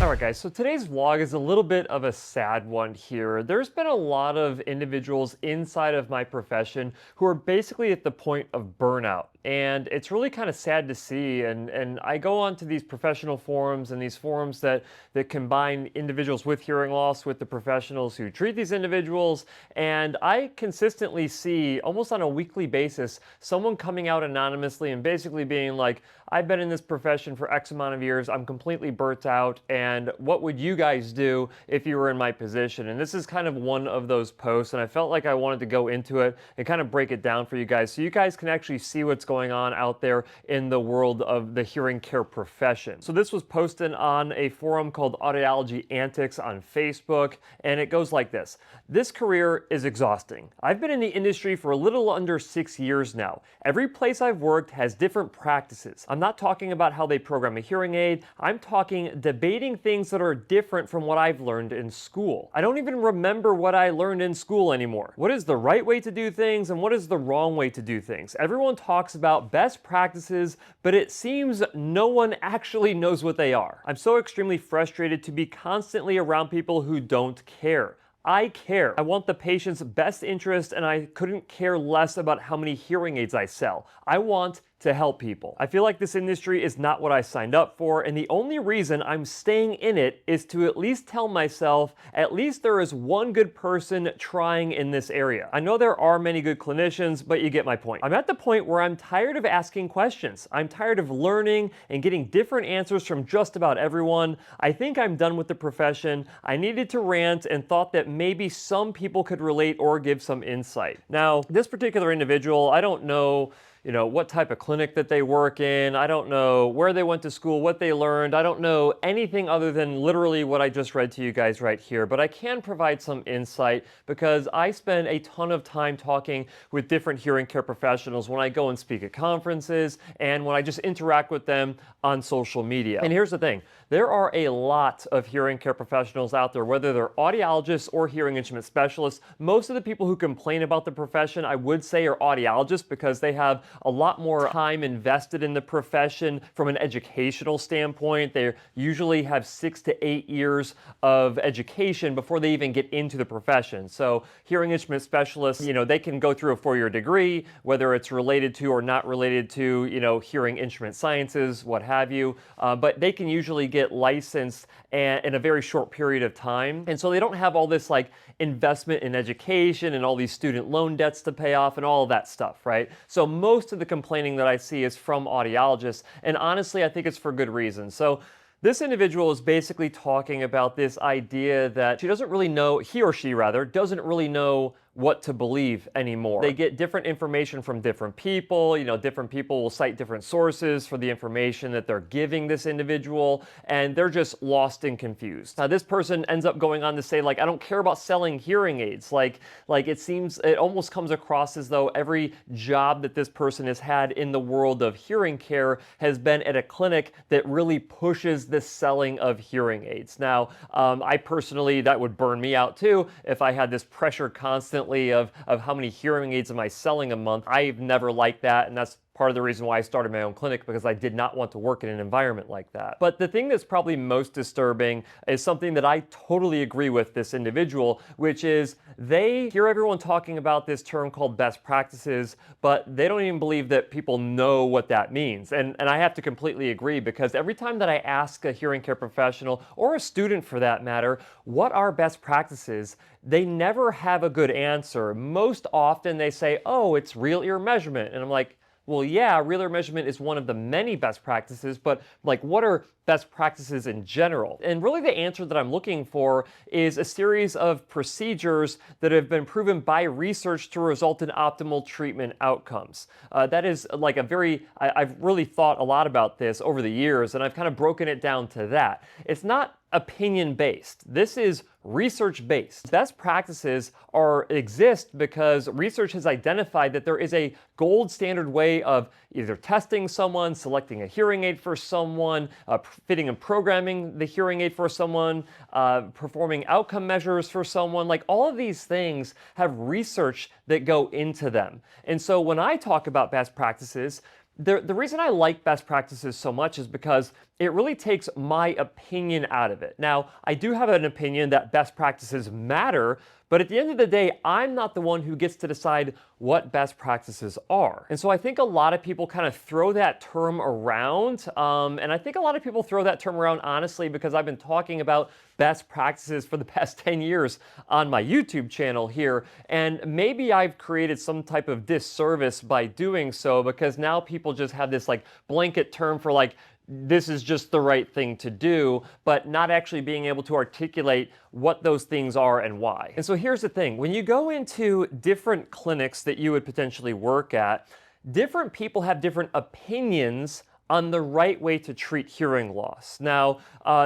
Alright guys, so today's vlog is a little bit of a sad one here. There's been a lot of individuals inside of my profession who are basically at the point of burnout. And it's really kind of sad to see. And I go onto these professional forums and these forums that combine individuals with hearing loss with the professionals who treat these individuals. And I consistently see, almost on a weekly basis, someone coming out anonymously and basically being like, I've been in this profession for X amount of years, I'm completely burnt out, and what would you guys do if you were in my position? And this is kind of one of those posts, and I felt like I wanted to go into it and kind of break it down for you guys so you guys can actually see what's going on out there in the world of the hearing care profession. So this was posted on a forum called Audiology Antics on Facebook, and it goes like this. This career is exhausting. I've been in the industry for a little under 6 years now. Every place I've worked has different practices. I'm not talking about how they program a hearing aid. I'm talking debating things that are different from what I've learned in school. I don't even remember what I learned in school anymore. What is the right way to do things and what is the wrong way to do things? Everyone talks about best practices, but it seems no one actually knows what they are. I'm so extremely frustrated to be constantly around people who don't care. I care. I want the patient's best interest, and I couldn't care less about how many hearing aids I sell. I want to help people. I feel like this industry is not what I signed up for, and the only reason I'm staying in it is to at least tell myself, at least there is one good person trying in this area. I know there are many good clinicians, but you get my point. I'm at the point where I'm tired of asking questions. I'm tired of learning and getting different answers from just about everyone. I think I'm done with the profession. I needed to rant and thought that maybe some people could relate or give some insight. Now, this particular individual, I don't know what type of clinic that they work in. I don't know where they went to school, what they learned. I don't know anything other than literally what I just read to you guys right here, but I can provide some insight because I spend a ton of time talking with different hearing care professionals when I go and speak at conferences and when I just interact with them on social media. And here's the thing, there are a lot of hearing care professionals out there, whether they're audiologists or hearing instrument specialists. Most of the people who complain about the profession, I would say, are audiologists because they have a lot more time invested in the profession from an educational standpoint. They usually have 6 to 8 years of education before they even get into the profession. So hearing instrument specialists, they can go through a 4-year degree, whether it's related to or not related to, hearing instrument sciences, what have you, but they can usually get licensed in a very short period of time. And so they don't have all this investment in education and all these student loan debts to pay off and all of that stuff, right? So most of the complaining that I see is from audiologists, and honestly, I think it's for good reason. So this individual is basically talking about this idea that he or she doesn't really know what to believe anymore. They get different information from different people. Different people will cite different sources for the information that they're giving this individual, and they're just lost and confused. Now, this person ends up going on to say, I don't care about selling hearing aids. It almost comes across as though every job that this person has had in the world of hearing care has been at a clinic that really pushes the selling of hearing aids. Now, I personally, that would burn me out too if I had this pressure constantly of how many hearing aids am I selling a month. I've never liked that, and that's part of the reason why I started my own clinic, because I did not want to work in an environment like that. But the thing that's probably most disturbing is something that I totally agree with this individual, which is they hear everyone talking about this term called best practices, but they don't even believe that people know what that means. And I have to completely agree, because every time that I ask a hearing care professional, or a student for that matter, what are best practices, they never have a good answer. Most often they say, oh, it's real ear measurement. And I'm like, well, yeah, real ear measurement is one of the many best practices, but what are best practices in general? And really the answer that I'm looking for is a series of procedures that have been proven by research to result in optimal treatment outcomes. That is I've really thought a lot about this over the years, and I've kind of broken it down to that. It's not opinion-based. This is research-based. Best practices exist because research has identified that there is a gold standard way of either testing someone, selecting a hearing aid for someone, fitting and programming the hearing aid for someone, performing outcome measures for someone. All of these things have research that go into them. And so when I talk about best practices, the reason I like best practices so much is because it really takes my opinion out of it. Now, I do have an opinion that best practices matter, but at the end of the day, I'm not the one who gets to decide what best practices are. And so I think a lot of people kind of throw that term around. And I think a lot of people throw that term around, honestly, because I've been talking about best practices for the past 10 years on my YouTube channel here. And maybe I've created some type of disservice by doing so, because now people just have this like blanket term for like, this is just the right thing to do, but not actually being able to articulate what those things are and why. And so here's the thing, when you go into different clinics that you would potentially work at, different people have different opinions on the right way to treat hearing loss. Now,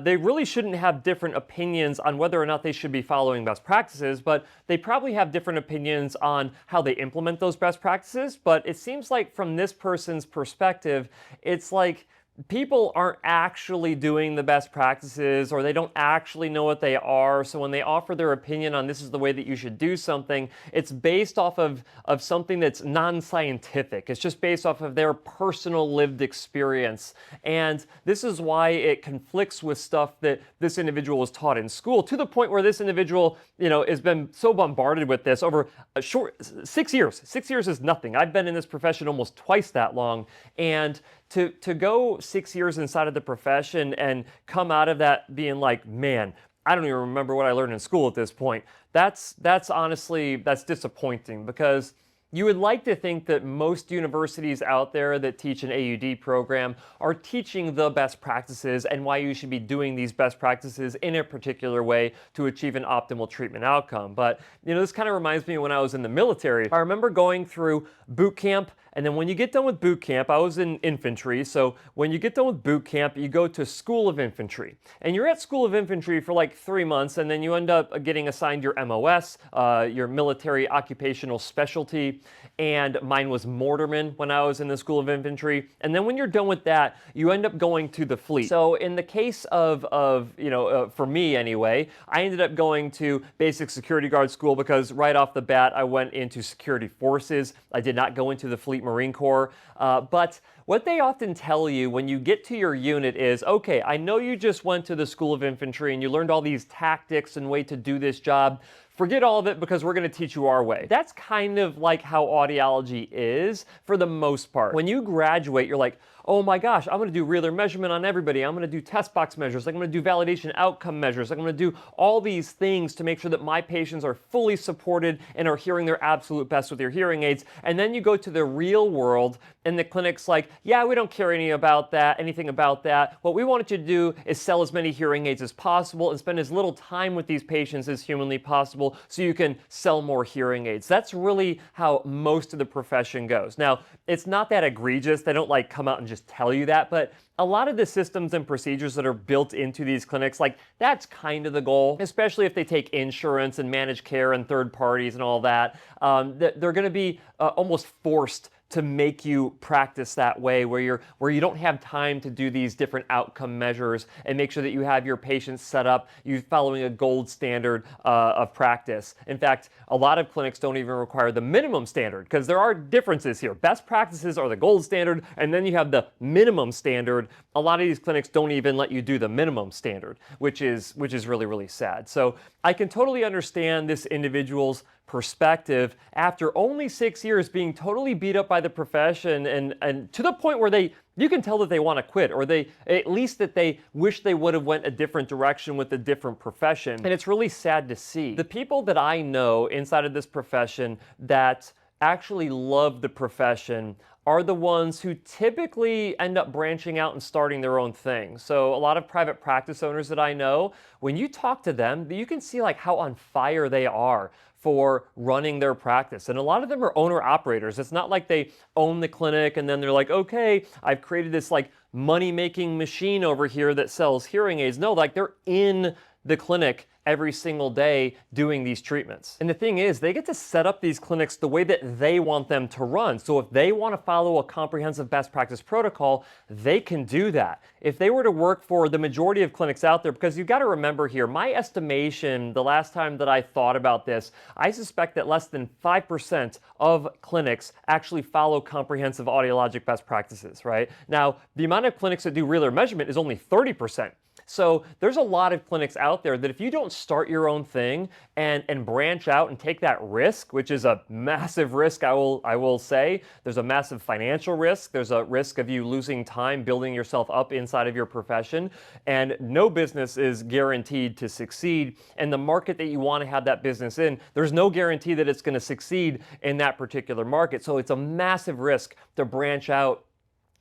they really shouldn't have different opinions on whether or not they should be following best practices, but they probably have different opinions on how they implement those best practices. But it seems like from this person's perspective, it's like people aren't actually doing the best practices, or they don't actually know what they are. So when they offer their opinion on this is the way that you should do something, it's based off of something that's non-scientific. It's just based off of their personal lived experience. And this is why it conflicts with stuff that this individual was taught in school, to the point where this individual, has been so bombarded with this over a short 6 years. 6 years is nothing. I've been in this profession almost twice that long. And to go 6 years inside of the profession and come out of that being like, man, I don't even remember what I learned in school at this point. That's honestly, that's disappointing, because you would like to think that most universities out there that teach an AUD program are teaching the best practices and why you should be doing these best practices in a particular way to achieve an optimal treatment outcome. But, this kind of reminds me of when I was in the military. I remember going through boot camp, and then when you get done with boot camp, I was in infantry, so when you get done with boot camp, you go to School of Infantry. And you're at School of Infantry for like 3 months, and then you end up getting assigned your MOS, your military occupational specialty, and mine was mortarman when I was in the School of Infantry. And then when you're done with that, you end up going to the fleet. So in the case of for me anyway, I ended up going to basic security guard school, because right off the bat, I went into security forces. I did not go into the fleet Marine Corps. But what they often tell you when you get to your unit is, okay, I know you just went to the School of Infantry and you learned all these tactics and way to do this job. Forget all of it, because we're going to teach you our way. That's kind of like how audiology is for the most part. When you graduate, you're like, oh my gosh, I'm going to do reader measurement on everybody. I'm going to do test box measures. I'm going to do validation outcome measures. I'm going to do all these things to make sure that my patients are fully supported and are hearing their absolute best with their hearing aids. And then you go to the real world, and the clinic's like, yeah, we don't care anything about that. What we wanted you to do is sell as many hearing aids as possible and spend as little time with these patients as humanly possible so you can sell more hearing aids. That's really how most of the profession goes. Now, it's not that egregious. They don't like come out and just tell you that, but a lot of the systems and procedures that are built into these clinics, like that's kind of the goal, especially if they take insurance and managed care and third parties and all that. They're going to be almost forced to make you practice that way, where you don't have time to do these different outcome measures and make sure that you have your patients set up, you following a gold standard of practice. In fact, a lot of clinics don't even require the minimum standard, because there are differences here. Best practices are the gold standard, and then you have the minimum standard. A lot of these clinics don't even let you do the minimum standard, which is really, really sad. So I can totally understand this individual's perspective after only 6 years being totally beat up by the profession, and to the point where you can tell that they want to quit, or at least that they wish they would have went a different direction with a different profession. And it's really sad to see. The people that I know inside of this profession that actually love the profession are the ones who typically end up branching out and starting their own thing. So a lot of private practice owners that I know, when you talk to them, you can see like how on fire they are for running their practice. And a lot of them are owner operators. It's not like they own the clinic and then they're like, okay, I've created this like money-making machine over here that sells hearing aids. No, like they're in the clinic every single day doing these treatments. And the thing is, they get to set up these clinics the way that they want them to run. So if they want to follow a comprehensive best practice protocol, they can do that. If they were to work for the majority of clinics out there, because you've got to remember here, my estimation, the last time that I thought about this, I suspect that less than 5% of clinics actually follow comprehensive audiologic best practices, right? Now, the amount of clinics that do real ear measurement is only 30%. So there's a lot of clinics out there that if you don't start your own thing and branch out and take that risk, which is a massive risk, I will say, there's a massive financial risk, there's a risk of you losing time building yourself up inside of your profession, and no business is guaranteed to succeed. And the market that you want to have that business in, there's no guarantee that it's going to succeed in that particular market. So it's a massive risk to branch out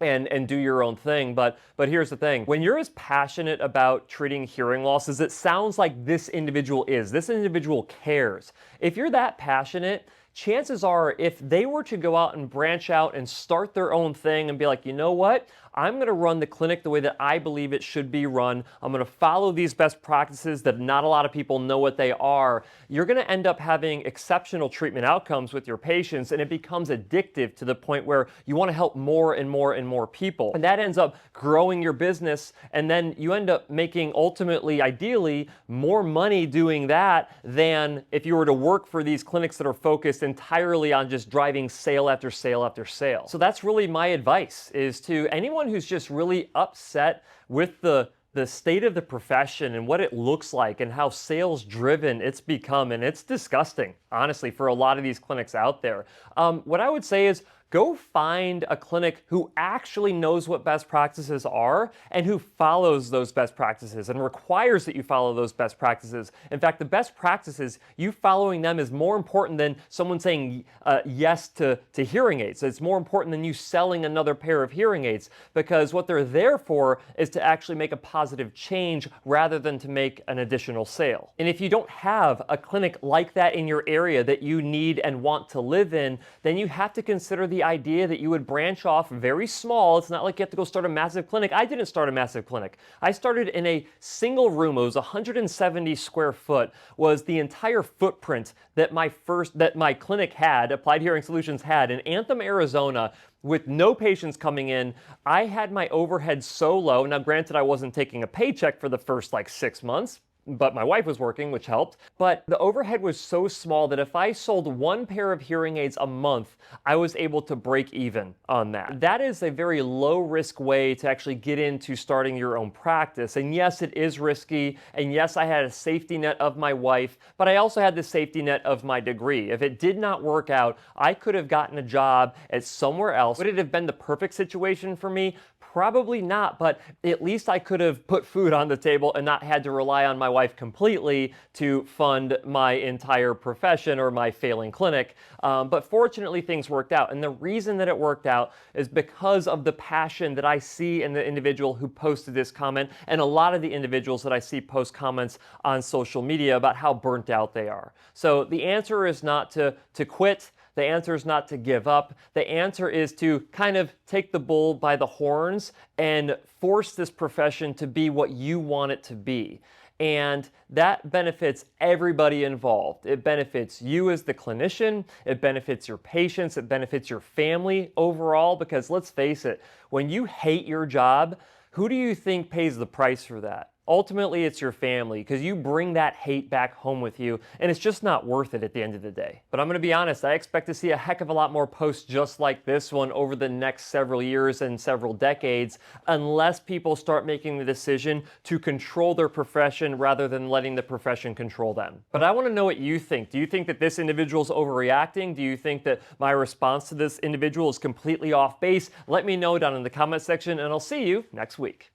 and do your own thing. But here's the thing. When you're as passionate about treating hearing loss as it sounds like this individual is, this individual cares. If you're that passionate, chances are if they were to go out and branch out and start their own thing and be like, you know what? I'm going to run the clinic the way that I believe it should be run. I'm going to follow these best practices that not a lot of people know what they are. You're going to end up having exceptional treatment outcomes with your patients, and it becomes addictive to the point where you want to help more and more and more people. And that ends up growing your business, and then you end up making ultimately, ideally, more money doing that than if you were to work for these clinics that are focused entirely on just driving sale after sale after sale. So that's really my advice, is to anyone who's just really upset with the state of the profession and what it looks like and how sales driven it's become. And it's disgusting, honestly, for a lot of these clinics out there. What I would say is go find a clinic who actually knows what best practices are and who follows those best practices and requires that you follow those best practices. In fact, the best practices, you following them is more important than someone saying yes to hearing aids. It's more important than you selling another pair of hearing aids, because what they're there for is to actually make a positive change rather than to make an additional sale. And if you don't have a clinic like that in your area that you need and want to live in, then you have to consider the idea that you would branch off very small. It's not like you have to go start a massive clinic. I didn't start a massive clinic. I started in a single room. It was 170 square foot, was the entire footprint that my clinic had, Applied Hearing Solutions had in Anthem, Arizona, with no patients coming in. I had my overhead so low. Now, granted, I wasn't taking a paycheck for the first 6 months, but my wife was working, which helped. But the overhead was so small that if I sold one pair of hearing aids a month, I was able to break even on that. That is a very low risk way to actually get into starting your own practice. And yes, it is risky. And yes, I had a safety net of my wife, but I also had the safety net of my degree. If it did not work out, I could have gotten a job at somewhere else. Would it have been the perfect situation for me? Probably not, but at least I could have put food on the table and not had to rely on my wife completely to fund my entire profession or my failing clinic. But fortunately, things worked out. And the reason that it worked out is because of the passion that I see in the individual who posted this comment, and a lot of the individuals that I see post comments on social media about how burnt out they are. So the answer is not to quit. The answer is not to give up. The answer is to kind of take the bull by the horns and force this profession to be what you want it to be. And that benefits everybody involved. It benefits you as the clinician, it benefits your patients, it benefits your family overall, because let's face it, when you hate your job, who do you think pays the price for that? Ultimately, it's your family, because you bring that hate back home with you, and it's just not worth it at the end of the day. But I'm going to be honest, I expect to see a heck of a lot more posts just like this one over the next several years and several decades, unless people start making the decision to control their profession rather than letting the profession control them. But I want to know what you think. Do you think that this individual is overreacting? Do you think that my response to this individual is completely off base? Let me know down in the comment section, and I'll see you next week.